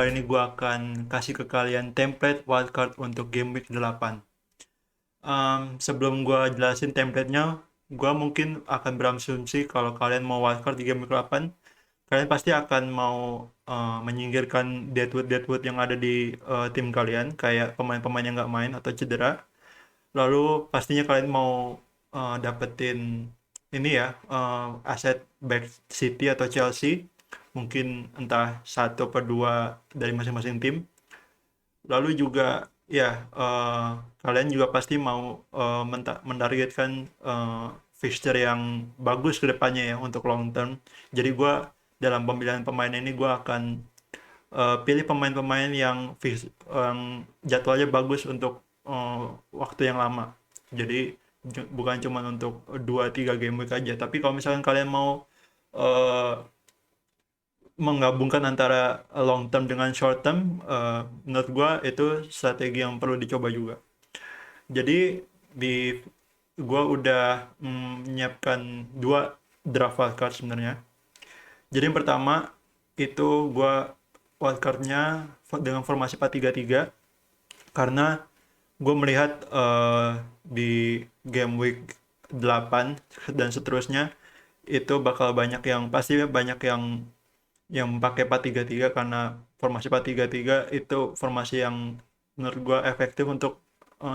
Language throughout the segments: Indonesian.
kali ini gue akan kasih ke kalian template wildcard untuk game week 8. Sebelum gue jelasin template-nya, gue mungkin akan berasumsi kalau kalian mau wildcard di game week 8, kalian pasti akan mau menyingkirkan deadwood yang ada di tim kalian, kayak pemain-pemain yang nggak main atau cedera. Lalu pastinya kalian mau dapetin ini ya, aset back City atau Chelsea, mungkin entah satu atau dua dari masing-masing tim. Lalu juga ya, kalian juga pasti mau mentargetkan fixture yang bagus ke depannya ya untuk long term. Jadi gue dalam pemilihan pemain ini gue akan pilih pemain-pemain yang jadwalnya bagus untuk waktu yang lama. Jadi bukan cuma untuk 2-3 game week aja, tapi kalau misalkan kalian mau eh, menggabungkan antara long term dengan short term, menurut gua itu strategi yang perlu dicoba juga. Jadi di gua udah menyiapkan dua draft wildcard sebenarnya. Jadi yang pertama itu gua wildcardnya dengan formasi 4-3-3, karena gue melihat di game week 8 dan seterusnya itu bakal banyak yang pasti banyak yang pakai 4-3-3, karena formasi 4-3-3 itu formasi yang menurut gue efektif untuk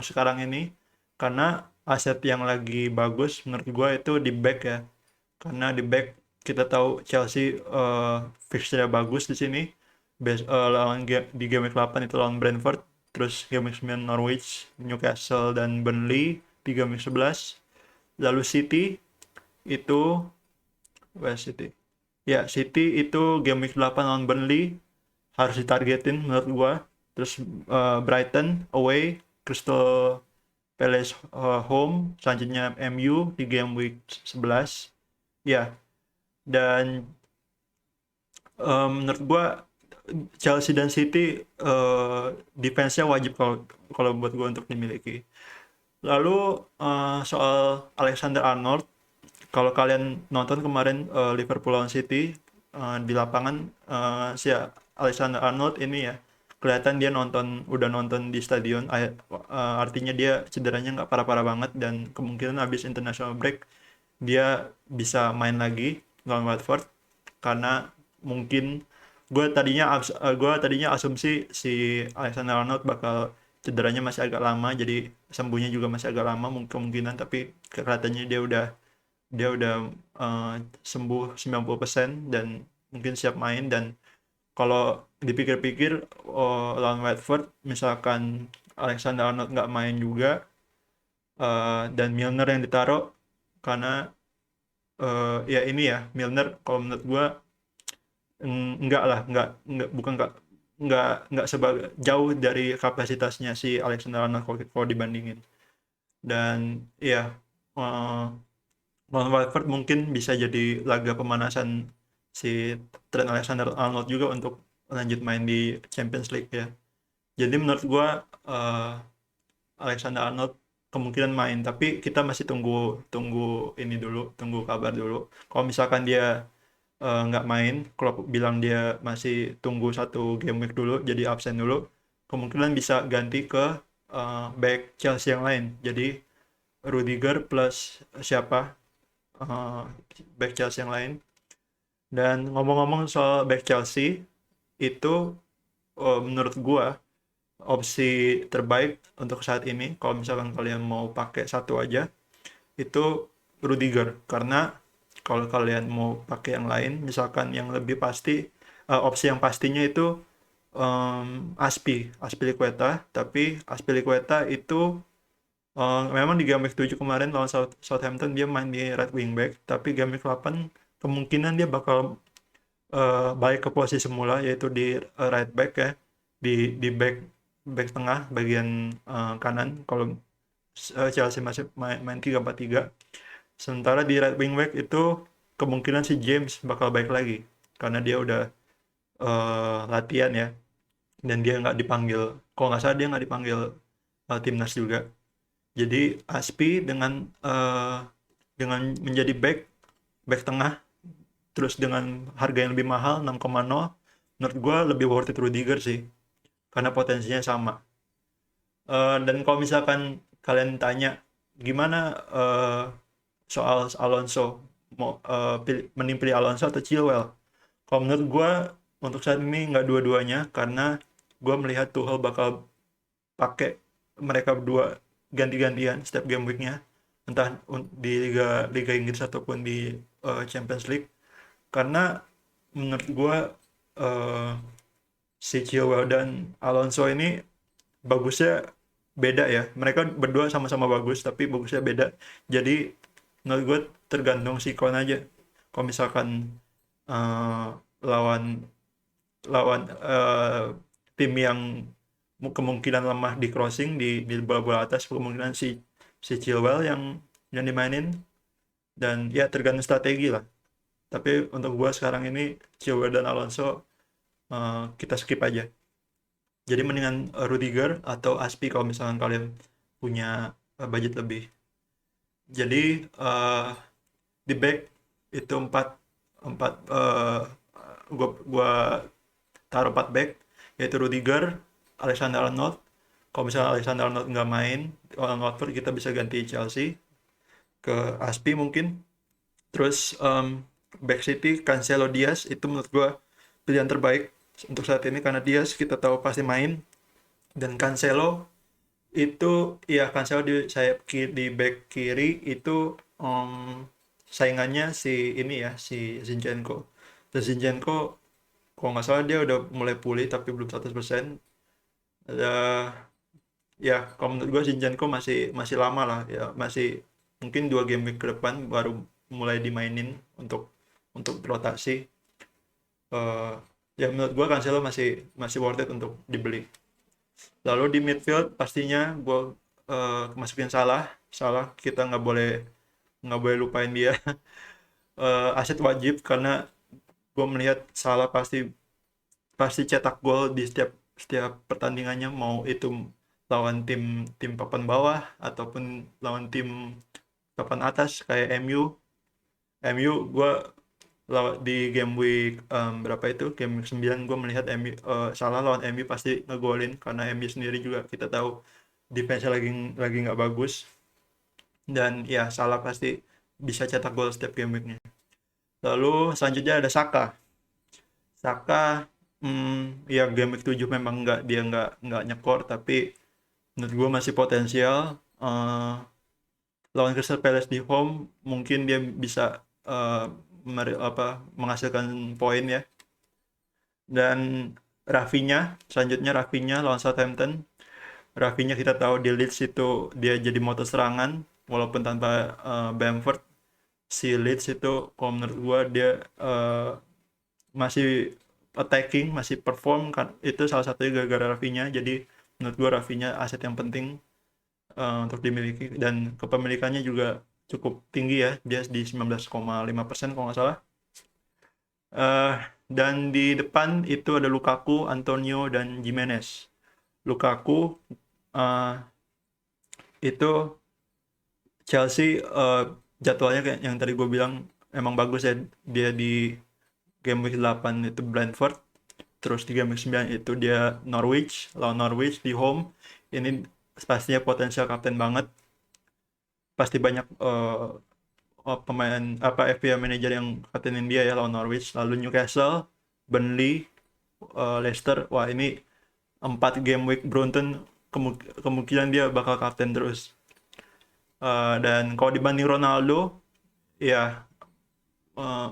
sekarang ini, karena aset yang lagi bagus menurut gue itu di back ya, karena di back kita tahu Chelsea fixture bagus di sini. Di game week 8 itu lawan Brentford, terus game week 9 Norwich, Newcastle dan Burnley di game week 11. Lalu City itu West City. Ya, City itu game week 8 lawan Burnley harus ditargetin menurut gua. Terus Brighton away, Crystal Palace home, selanjutnya MU di game week 11. Ya, dan menurut gua Chelsea dan City defense-nya wajib kalau kalau buat gua untuk dimiliki. Lalu soal Alexander Arnold, kalau kalian nonton kemarin Liverpool lawan City di lapangan, si Alexander Arnold ini ya kelihatan dia udah nonton di stadion. Artinya dia cederanya nggak parah-parah banget, dan kemungkinan habis international break dia bisa main lagi lawan Watford, karena mungkin gue tadinya asumsi si Alexander Arnold bakal cederanya masih agak lama, jadi sembuhnya juga masih agak lama kemungkinan, tapi kelihatannya dia udah sembuh 90% dan mungkin siap main. Dan kalau dipikir-pikir, lawan Watford misalkan Alexander Arnold nggak main juga, dan Milner yang ditaruh, karena ya ini ya Milner kalau menurut gua enggak lah, enggak bukan enggak sebagai jauh dari kapasitasnya si Alexander Arnold kalau dibandingin. Dan ya, eh, lawan Watford mungkin bisa jadi laga pemanasan si Trent Alexander-Arnold juga untuk lanjut main di Champions League ya. Jadi menurut gua Alexander-Arnold kemungkinan main, tapi kita masih tunggu tunggu ini dulu, tunggu kabar dulu. Kalau misalkan dia nggak main, kalau bilang dia masih tunggu satu game week dulu, jadi absen dulu, kemungkinan bisa ganti ke back Chelsea yang lain. Jadi Rudiger plus siapa eh, back Chelsea yang lain. Dan ngomong-ngomong soal back Chelsea, itu menurut gua opsi terbaik untuk saat ini kalau misalkan kalian mau pakai satu aja itu Rudiger, karena kalau kalian mau pakai yang lain misalkan yang lebih pasti, opsi yang pastinya itu Aspilicueta, tapi Aspilicueta itu memang di game week 7 kemarin lawan Southampton dia main di right wing back, tapi game week 8 kemungkinan dia bakal balik ke posisi semula, yaitu di right back ya, di back back tengah bagian kanan kalau Chelsea masih main 3-4-3. Sementara di right wing back itu kemungkinan si James bakal balik lagi, karena dia udah latihan ya, dan dia nggak dipanggil, kalau nggak salah dia nggak dipanggil timnas juga. Jadi Aspi eh, dengan menjadi back back tengah, terus dengan harga yang lebih mahal 6,0, menurut gue lebih worth it Rudiger sih, karena potensinya sama. Dan kalau misalkan kalian tanya gimana soal Alonso, mau mending pilih Alonso atau Chilwell, kalau menurut gue untuk saat ini nggak dua-duanya, karena gue melihat Tuchel bakal pakai mereka berdua ganti-gantian setiap game weeknya, entah di Liga Liga Inggris ataupun di Champions League. Karena menurut gue eh, si Chilwell dan Alonso ini bagusnya beda ya. Mereka berdua sama-sama bagus tapi bagusnya beda. Jadi menurut gue tergantung sikon aja. Kalau misalkan eh, lawan lawan tim yang kemungkinan lemah di crossing di bola-bola atas, kemungkinan si Chilwell yang dimainin, dan ya tergantung strategi lah. Tapi untuk gua sekarang ini Chilwell dan Alonso kita skip aja. Jadi mendingan Rudiger atau Aspi kalau misalkan kalian punya budget lebih. Jadi di back itu empat empat gua taruh 4 back, yaitu Rudiger, Alexander Arnold. Kalau misalnya Alexander Arnold nggak main lawan Watford, kita bisa ganti Chelsea ke Aspi mungkin. Terus back City Cancelo Diaz itu menurut gua pilihan terbaik untuk saat ini, karena Diaz kita tahu pasti main, dan Cancelo itu ya Cancelo di sayap kiri, di back kiri itu saingannya si ini ya, si Zinchenko. Dan Zinchenko kalau nggak salah dia udah mulai pulih tapi belum 100%. Ya kalau menurut gue Zinchenko masih masih lama lah ya, masih mungkin 2 game week ke depan baru mulai dimainin untuk rotasi. Eh, ya menurut gue Cancelo masih masih worth it untuk dibeli. Lalu di midfield pastinya gue masukin Salah. Salah kita nggak boleh lupain dia. Aset wajib, karena gue melihat Salah pasti pasti cetak gol di setiap setiap pertandingannya, mau itu lawan tim tim papan bawah ataupun lawan tim papan atas kayak MU. MU gue di game week berapa itu, game week 9, gue melihat MU Salah lawan MU pasti ngegolin, karena MU sendiri juga kita tahu defense lagi nggak bagus, dan ya Salah pasti bisa cetak gol setiap game weeknya. Lalu selanjutnya ada Saka. Saka ya game week 7 memang nggak nyekor, tapi menurut gue masih potensial. Eh, Lawan Crystal Palace di home mungkin dia bisa menghasilkan poin ya. Dan selanjutnya Rafinha lawan Southampton. Rafinha kita tahu di Leeds itu dia jadi motor serangan walaupun tanpa Bamford. Si Leeds itu kalau menurut gua dia masih attacking, masih perform kan, itu salah satunya gara-gara Rafinha. Jadi menurut gua Rafinha aset yang penting untuk dimiliki, dan kepemilikannya juga cukup tinggi ya, dia di 19,5% kalau nggak salah. Eh, dan di depan itu ada Lukaku, Antonio, dan Jimenez. Lukaku eh, itu Chelsea jadwalnya kayak yang tadi gue bilang emang bagus ya. Dia di game week 8 itu Brentford, terus di game week 9 itu dia lawan Norwich di home. Ini pastinya potensial kapten banget, pasti banyak pemain FPL manager yang kaptenin dia ya lawan Norwich. Lalu Newcastle, Burnley, Leicester. Wah ini 4 game week beruntun, kemungkinan dia bakal kapten terus. Dan kalau dibanding Ronaldo, ya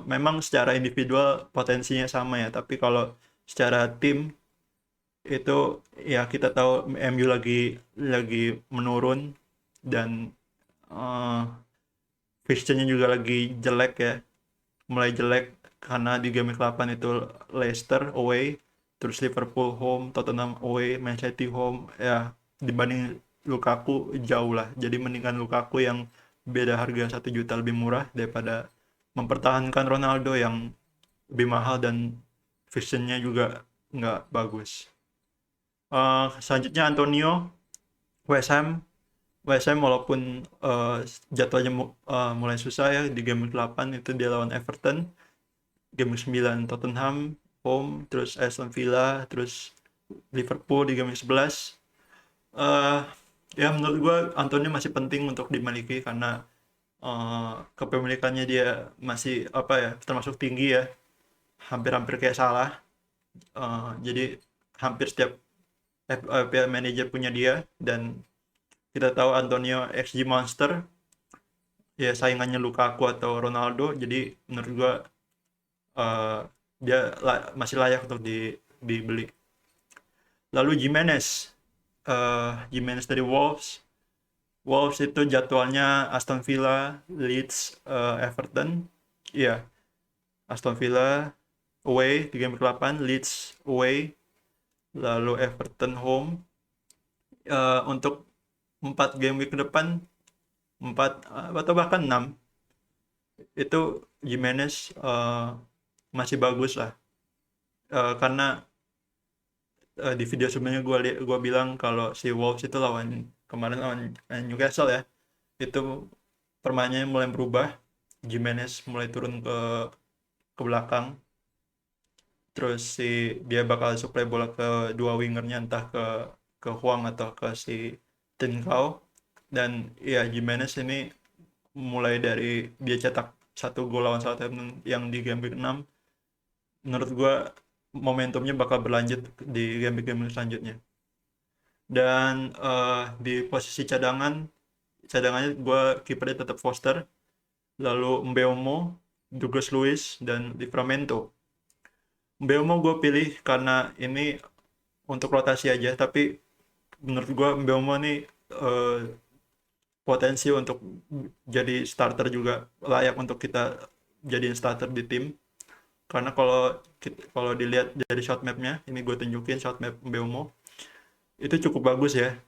memang secara individual potensinya sama ya, tapi kalau secara tim itu ya kita tahu MU lagi menurun, dan uh, fixture-nya juga lagi jelek ya, mulai jelek, karena di game week 8 itu Leicester away, terus Liverpool home, Tottenham away, Man City home. Ya dibanding Lukaku jauh lah, jadi mendingan Lukaku yang beda harga 1 juta lebih murah daripada mempertahankan Ronaldo yang lebih mahal dan visionnya juga nggak bagus. Selanjutnya Antonio, West Ham. West Ham walaupun jadwalnya mulai susah ya, di game week 8 itu dia lawan Everton, game week 9 Tottenham, home, terus Aston Villa, terus Liverpool di game week 11. eh Ya menurut gua Antonio masih penting untuk dimiliki karena kepemilikannya dia masih apa ya, termasuk tinggi ya, hampir-hampir kayak Salah. Jadi hampir setiap FPL manager punya dia, dan kita tahu Antonio XG monster, ya saingannya Lukaku atau Ronaldo. Jadi menurut gua eh, dia masih layak untuk dibeli. Lalu Jimenez dari Wolves. Wolves itu jadwalnya Aston Villa, Leeds, Everton. Iya, Aston Villa away di game ke-8, Leeds away, lalu Everton home. Untuk 4 game week ke depan, 4 atau bahkan 6, itu Jimenez masih bagus lah. Karena di video sebelumnya gue bilang kalau si Wolves itu kemarin lawan Newcastle ya, itu permainannya mulai berubah. Jimenez mulai turun ke belakang, terus dia bakal supply bola ke dua wingernya, entah ke Huang atau ke si Trincao. Dan ya Jimenez ini mulai dari dia cetak 1 gol lawan Southampton yang di game week 6, menurut gua momentumnya bakal berlanjut di game week selanjutnya. Dan di posisi cadangannya gua kipernya tetap Foster, lalu Mbeumo, Douglas Luiz, dan Livramento. Mbeumo gue pilih karena ini untuk rotasi aja, tapi menurut gue Mbeumo nih eh, potensi untuk jadi starter, juga layak untuk kita jadiin starter di tim. Karena kalau dilihat dari shot mapnya, ini gue tunjukin shot map Mbeumo itu cukup bagus ya,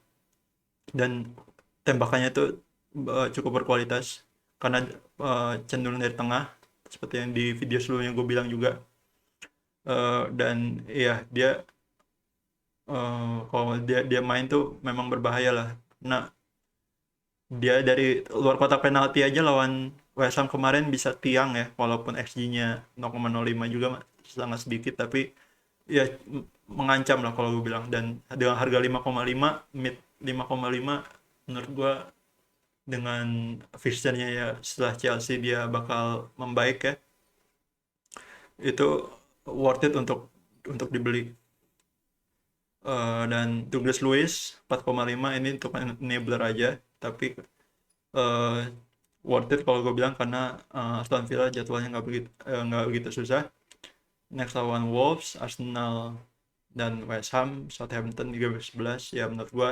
dan tembakannya itu cukup berkualitas karena cenderung dari tengah, seperti yang di video sebelumnya gue bilang juga. Dan iya dia kalau dia dia main tuh memang berbahaya lah. Nah, dia dari luar kotak penalti aja lawan West Ham kemarin bisa tiang ya, walaupun XG-nya 0,05 juga sangat sedikit, tapi ya mengancam lah kalau gue bilang. Dan dengan harga 5,5, mid 5,5, menurut gue dengan fixture-nya ya setelah Chelsea dia bakal membaik ya, itu worth it untuk dibeli. Dan Douglas Luiz 4,5 ini untuk enabler aja, tapi eh, worth it kalau gue bilang karena Aston Villa jadwalnya nggak begitu susah. Next lawan Wolves, Arsenal, dan West Ham, Southampton di game 11. Ya menurut gue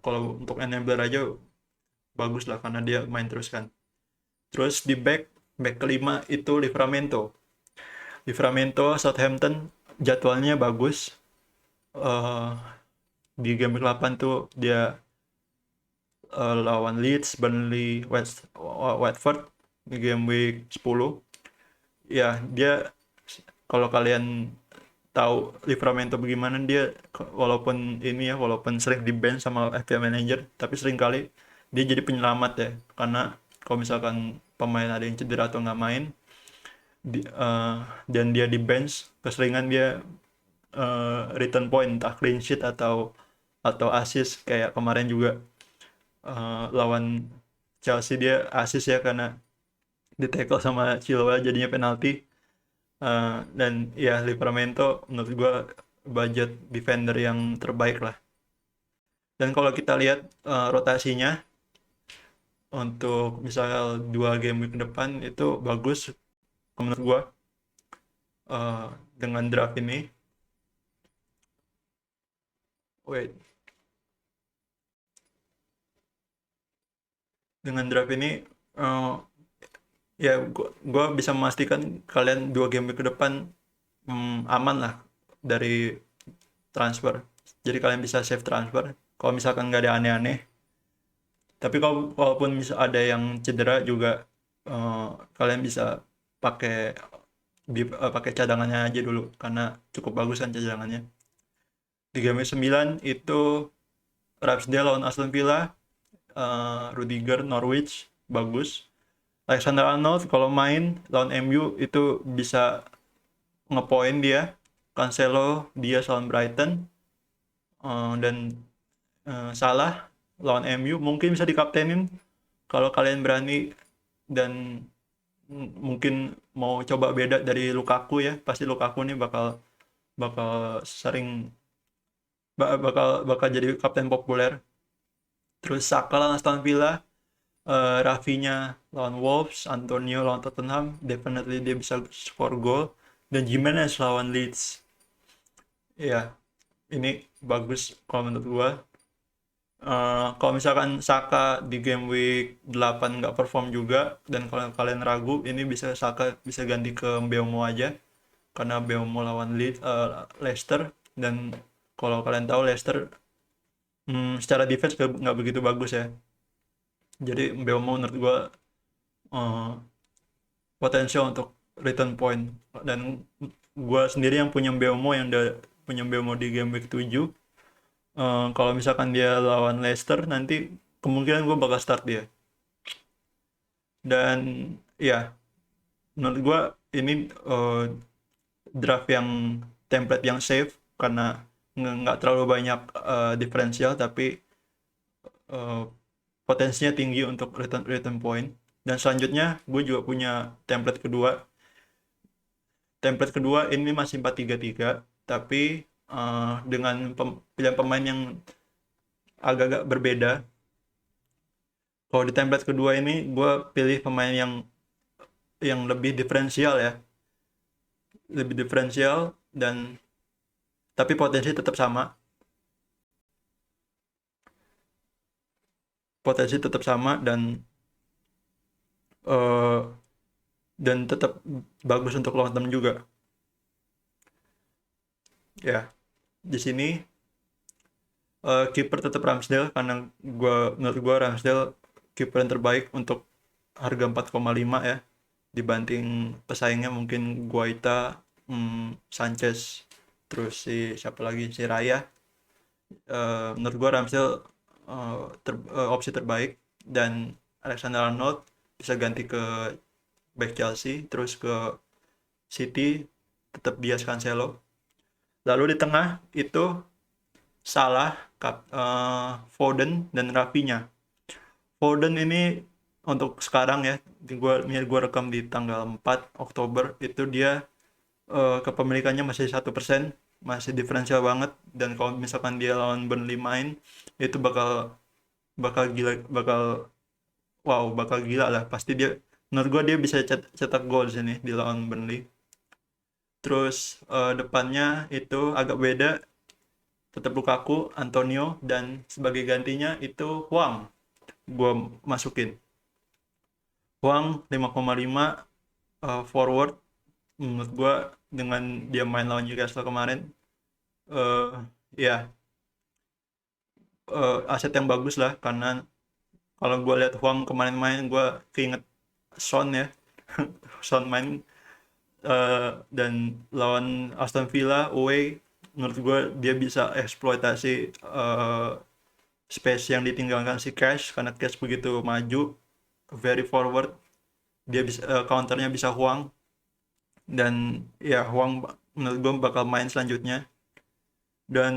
kalau untuk enabler aja bagus lah karena dia main terus kan. Terus di back kelima itu Livramento Southampton jadwalnya bagus. eh di game 8 tuh dia lawan Leeds, Burnley, Watford di game week 10. Ya, dia kalau kalian tahu Livramento bagaimana, dia walaupun sering di bench sama FPL manager, tapi sering kali dia jadi penyelamat ya. Karena kalau misalkan pemain ada yang cedera atau nggak main, di- eh, dan dia di bench, keseringan dia return point, entah clean sheet atau assist, kayak kemarin juga lawan Chelsea dia assist ya, karena di tackle sama Chilwell jadinya penalti. Dan ya Livramento menurut gua budget defender yang terbaik lah. Dan kalau kita lihat rotasinya untuk misal 2 game week ke depan itu bagus menurut gua. eh, dengan draft ini, wait, dengan draft ini eh, ya gua bisa memastikan kalian 2 game week ke depan aman lah dari transfer. Jadi kalian bisa save transfer kalau misalkan nggak ada aneh-aneh. Tapi walaupun bisa ada yang cedera juga, eh, kalian bisa pakai pakai cadangannya aja dulu karena cukup bagus kan cadangannya. Di game 9 itu Ramsdale lawan Aston Villa, Rudiger Norwich bagus. Alexander Arnold kalau main lawan MU itu bisa ngepoin dia. Cancelo dia lawan Brighton. Dan Salah lawan MU mungkin bisa dikaptenin kalau kalian berani, dan mungkin mau coba beda dari Lukaku ya. Pasti Lukaku nih bakal bakal sering bakal bakal jadi kapten populer. Terus Saka lawan Aston Villa, Rafinha lawan Wolves, Antonio lawan Tottenham, definitely dia bisa score goal, dan Jimenez lawan Leeds. Ya, ini bagus kalau menurut gua. Kalau misalkan Saka di game week 8 nggak perform juga, dan kalau kalian ragu, ini bisa Saka bisa ganti ke Mbeumo aja, karena Mbeumo lawan Leicester, dan kalau kalian tahu Leicester secara defense nggak begitu bagus ya. Jadi Mbeumo menurut gua eh, potensial untuk return point, dan gua sendiri yang punya Mbeumo, yang udah punya Mbeumo di game week 7. Kalau misalkan dia lawan Leicester nanti, kemungkinan gue bakal start dia. Dan ya, menurut gue ini draft yang template yang safe, karena nggak terlalu banyak diferensial, tapi eh, potensinya tinggi untuk return return point. Dan selanjutnya gue juga punya template kedua. Template kedua ini masih 4-3-3, tapi dengan pilihan pemain yang agak-agak berbeda. Kalau di template kedua ini gue pilih pemain yang lebih diferensial ya, lebih diferensial, dan tapi potensi tetap sama, potensi tetap sama, eh, dan tetap bagus untuk long term juga. Ya, di sini kiper tetap Ramsdale, karena menurut gua Ramsdale kiper yang terbaik untuk harga 4,5 ya, dibanding pesaingnya mungkin Guaita, Sanchez, terus siapa lagi, si Raya. Menurut gua Ramsdale opsi terbaik, dan Alexander Arnold bisa ganti ke back Chelsea, terus ke City tetap Dias Cancelo. Lalu di tengah itu Salah, Foden dan Rafinha. Foden ini untuk sekarang ya, gua rekam di tanggal 4 Oktober, itu dia kepemilikannya masih 1%, masih diferensial banget, dan kalau misalkan dia lawan Burnley main, itu bakal bakal gila, bakal gila lah pasti dia. Menurut gua dia bisa cetak gol di sini di lawan Burnley. Terus depannya itu agak beda, tetap Lukaku, Antonio, dan sebagai gantinya itu Hwang. Gua masukin Hwang 5,5, forward. Menurut gua dengan dia main lawan Newcastle kemarin, eh ya, aset yang bagus lah, karena kalau gua lihat Hwang kemarin main, gua keinget Son ya. Son main dan lawan Aston Villa away, menurut gue dia bisa eksploitasi space yang ditinggalkan si Cash, karena Cash begitu maju very forward, dia bisa counternya bisa Huang. Dan ya, Huang menurut gue bakal main selanjutnya. Dan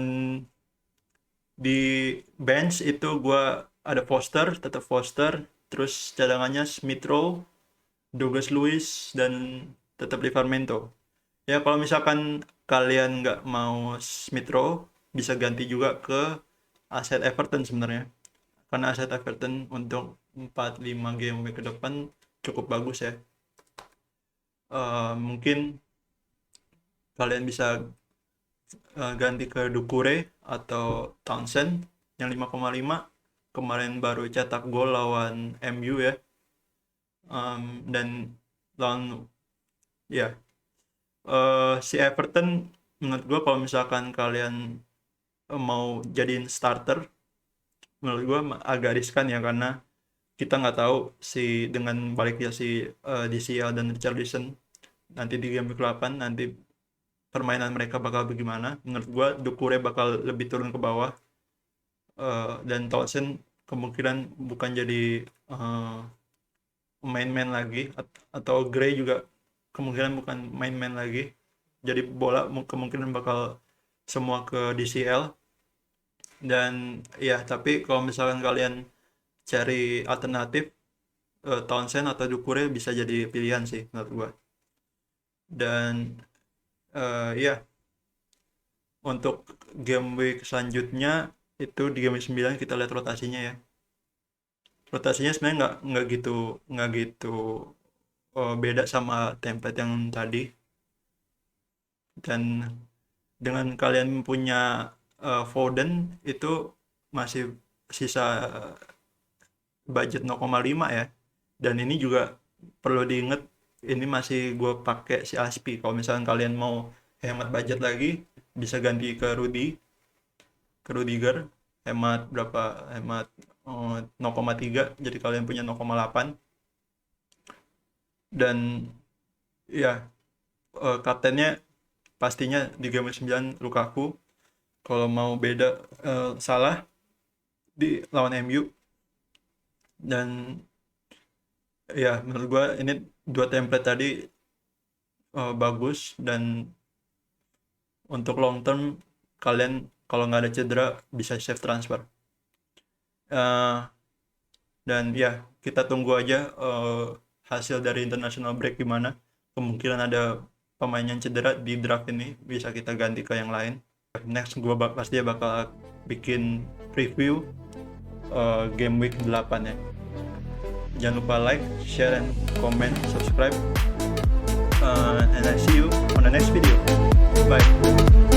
di bench itu gue ada Foster, tetap Foster, terus cadangannya Smith Rowe, Douglas Luiz, dan tetap Livramento. Ya, kalau misalkan kalian nggak mau Smith Rowe, bisa ganti juga ke aset Everton sebenarnya. Karena aset Everton untuk 4-5 game week ke depan cukup bagus ya. Mungkin kalian bisa ganti ke Doucouré atau Townsend yang 5,5. Kemarin baru cetak gol lawan MU ya. Dan lawan, ya, si Everton menurut gue kalau misalkan kalian mau jadiin starter, menurut gue agak riskan ya, karena kita nggak tahu dengan baliknya DCL dan Richarlison nanti di game week 8, nanti permainan mereka bakal bagaimana. Menurut gue Doucouré bakal lebih turun ke bawah, dan Townsend kemungkinan bukan jadi main-main lagi, atau Gray juga kemungkinan bukan main-main lagi. jadi bola kemungkinan bakal semua ke DCL. Dan ya, tapi kalau misalkan kalian cari alternatif, Townsend atau Doucouré bisa jadi pilihan sih menurut gua. Dan ya, untuk game week selanjutnya itu di game week 9 kita lihat rotasinya ya. Rotasinya sebenarnya nggak gitu beda sama template yang tadi. Dan dengan kalian punya Foden itu masih sisa budget 0,5 ya. Dan ini juga perlu diingat, ini masih gue pakai si Aspi. Kalau misalnya kalian mau hemat budget lagi, bisa ganti ke Rudiger. Hemat berapa? Hemat 0,3, jadi kalian punya 0,8. Dan ya, kaptennya pastinya di game 9 Lukaku. Kalau mau beda, Salah di lawan MU. Dan ya, menurut gua ini dua template tadi bagus. Dan untuk long term, kalian kalau nggak ada cedera bisa save transfer. Eh, dan ya, kita tunggu aja hasil dari international break gimana. Kemungkinan ada pemain yang cedera di draft ini, bisa kita ganti ke yang lain. Next gue pasti bakal bikin review game week 8 ya. Jangan lupa like, share, and comment, subscribe, and I see you on the next video. Bye.